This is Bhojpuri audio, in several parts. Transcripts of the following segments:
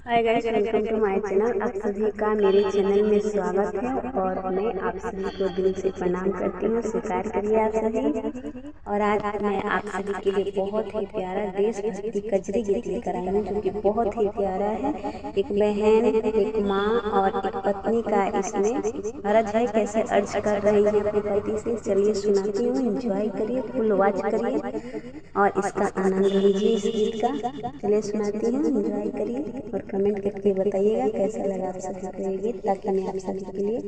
हाय गाइस, वेलकम टू माय चैनल। आप सभी का मेरे चैनल में स्वागत है और मैं आप सभी को दिल से प्रणाम करती हूँ। स्वीकार करिए आप सभी। और आज मैं आप सभी के लिए बहुत ही प्यारा देशभक्ति कजरी गीत लेकर आई हूँ, जो कि बहुत ही प्यारा है। एक बहन, एक माँ और एक पत्नी का इसमें अर्ज है, कैसे अर्ज कर रही है अपने पति से। चलिए सुनाती हूँ, एंजॉय करिए, फुल वॉच करिए और इसका आनंद लीजिए इस गीत का। चलिए सुनाती हूँ, एंजॉय करिए और कमेंट करके बताइएगा कैसा लगा आप सभी को ये गीत, ताकि मैं आप सभी के लिए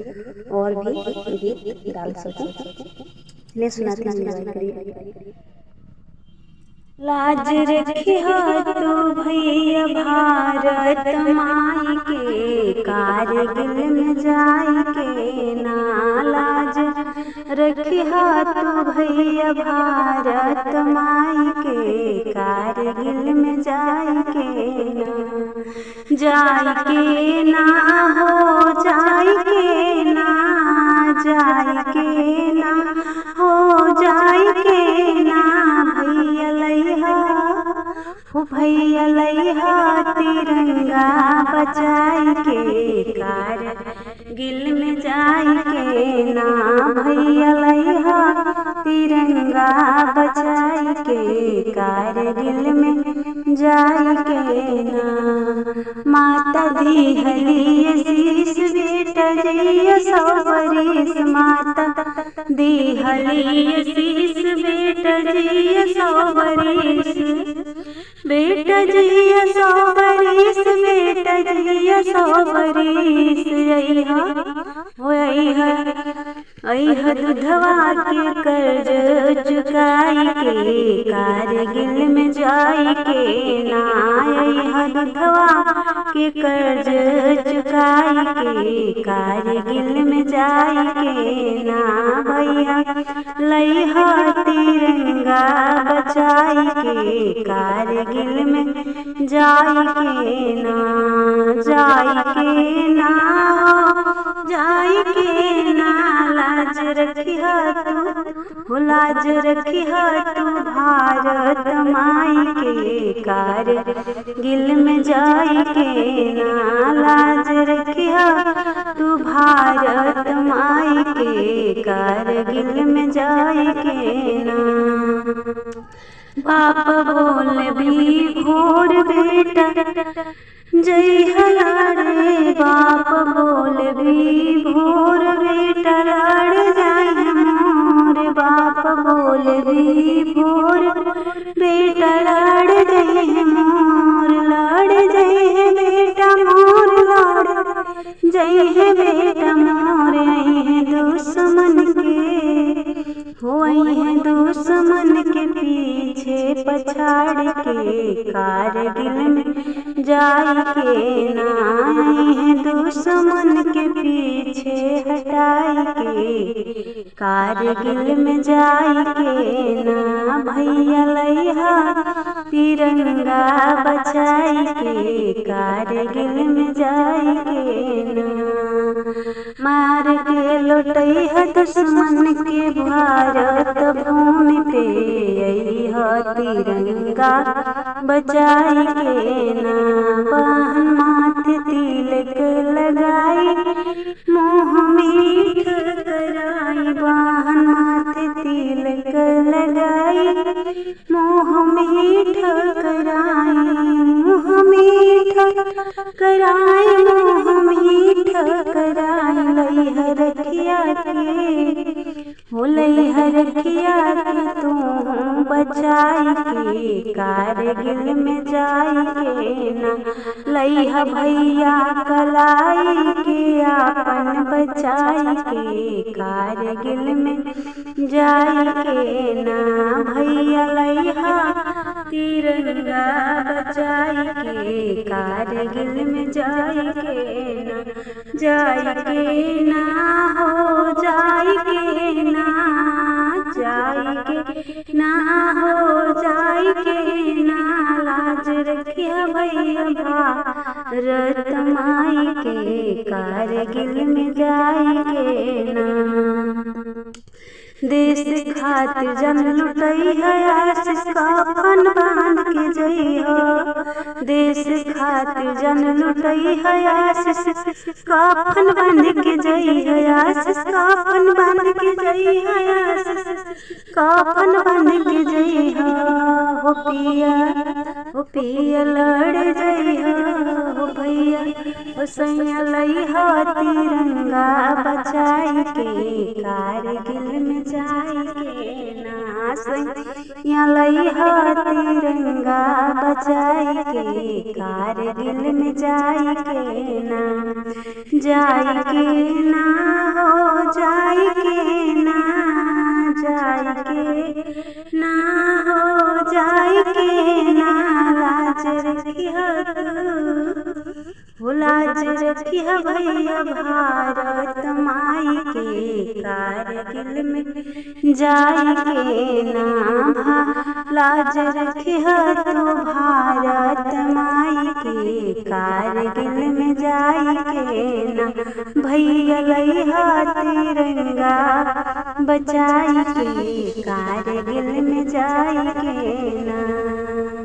और भी गीत डाल सकूं। चलिए सुनाती हूँ, एंजॉय करिए। लाज रखिया तू भैया भारत माई के, कारगिल में जाई के ना। लाज रखिया तू भैया भारत माई के, कारगिल में जाई के ना। जाई के ना हो, जाई के ना, जाई के ना हो, जाई के ना। भैया लैहा हो, भैया लैहा तिरंगा बचाई के, कारगिल में जाई के ना। भैया लैहा तिरंगा बचाई के, कारगिल में जाई के ना। माता दी हली शीश बेटा जइया 100 बरिस, माता दी हली शीश बेटा जइया 100 बरिस, बेटा जइया 100 बरिस, बेटा जइया 100 बरिस। अइहा दूधवा के कर्ज चुकाई के, कारगिल में जाई के ना। अइहा दूधवा के कर्ज चुकाई के, कारगिल में जाई के ना। भैया लैहा तिरंगा बचाई के, कारगिल में जाई के ना। जाई के ना, जाई के ना। लाज रखिया तू, लाज रखिया तू भारत माई के, कारगिल में जाई के ना। लाज रखिया तू भारत माई के, कारगिल में जाई के ना। बाप बोल भी भोर बेटा जय हलारे, बाप बोल भी भोर बेटा लड़ जाए मोर। बाप बोल भी भोर बेटा लड़ जाए मोर, लड़ जाए बेटा मोर, लड़ जाए बेटा मोर। आई है दुश्मन के, हो आई है दुश्मन के पीछे पछाड़ के, कारगिल में जाई के ना। आई है दुश्मन के पीछे हटाई के, कारगिल में जाई के ना। भैया लैहा तिरंगा बचाई के, कारगिल में जाई के ना। मार के लौटैहा दुश्मन के भारत भूमि पे, अइहा तिरंगा बचाई के ना। बहन माथे तिलक लगाई, मुँह मीठ कराई, बहन माथे तिलक लगाई, मुँह मीठ कराई, मुँह मीठ कराई, मुँह मीठ कराई। लैहा रखिया के, हो लैहा रखिया के तू बचाई के, कारगिल में जाई के ना। लैहा भैया कलाई के आपन बचाई के, कारगिल में जाई के ना। भैया लैहा तिरंगा बचाई के, कारगिल में जाई के ना। जाई के ना हो, जाई के ना, जाई के ना हो, जाई के ना। लाज रखिया भैया भारत माई के, कारगिल में जाई के ना। देश खातिर जन लुटई है आशीष कफन बांध के जइहा। देश खातिर जन लुटई है आशीष कफन बांध के जइहा। आशीष कफन बांध के जइहा। आशीष कफन बांध के जइहा। हो पिया लड़ जइहा। हो भैया हो सैया लइहा तिरंगा बचाई के कारगिल में जाई के ना। सैया लइहा तिरंगा बचाई के कारगिल में जाई के ना। जाई के ना हो जाई के ना। जाई के ना हो जाई के ना। लाज रखिया तू लाज रखिया भैया भारत माई के कारगिल में जाई के ना। लाज रखिया तू भारत माई के कारगिल में जाई के ना। भैया लइहा तिरंगा बचाई के कारगिल में जाई के ना।